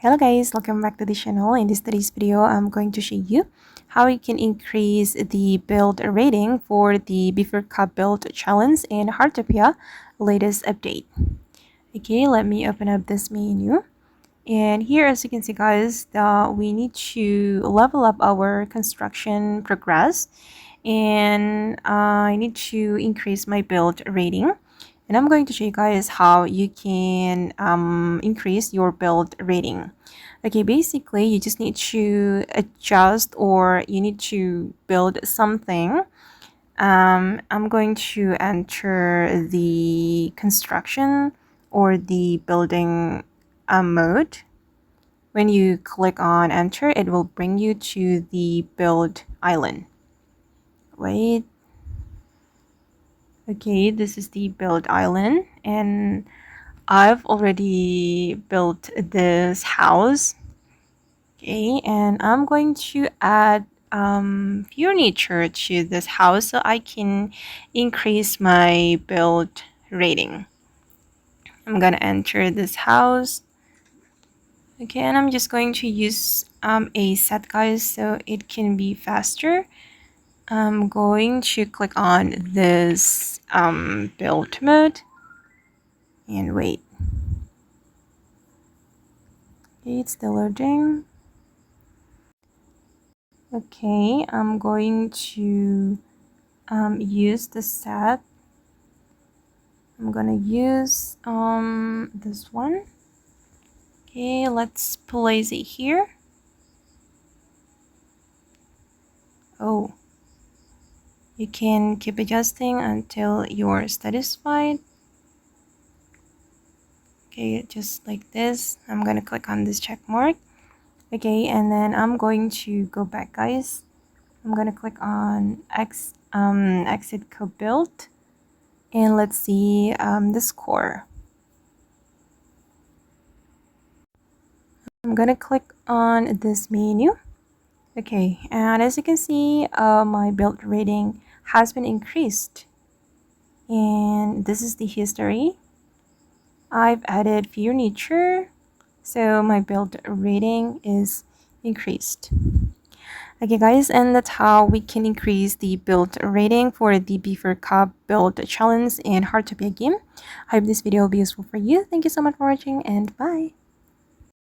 Hello guys, welcome back to the channel. In today's video, I'm going to show you how you can increase the build rating for the Beaver Cup Build challenge in Heartopia latest update. Okay, let me open up this menu. And here, as you can see guys, we need to level up our construction progress, and I need to increase my build rating. And I'm going to show you guys how you can increase your build rating. Okay, basically you just need to adjust, or you need to build something. I'm going to enter the construction or the building mode. When you click on enter, it will bring you to the build island. Wait. Okay, this is the build island, and I've already built this house. Okay, and I'm going to add furniture to this house so I can increase my build rating. I'm gonna enter this house. Okay, and I'm just going to use a set, guys, so it can be faster. I'm going to click on this build mode and wait. Okay, it's still loading. Okay, I'm going to use the set. I'm gonna use this one. Okay, let's place it here. Oh, you can keep adjusting until you're satisfied. Okay, just like this. I'm gonna click on this check mark. Okay, and then I'm going to go back, guys. I'm gonna click on exit Cup Build, and let's see the score. I'm gonna click on this menu. Okay, and as you can see, my build rating has been increased, and this is the history. I've added furniture, so my build rating is increased. Okay guys, and that's how we can increase the build rating for the Beaver Cup Build challenge in Heartopia game. I hope this video will be useful for you. Thank you so much for watching, and bye.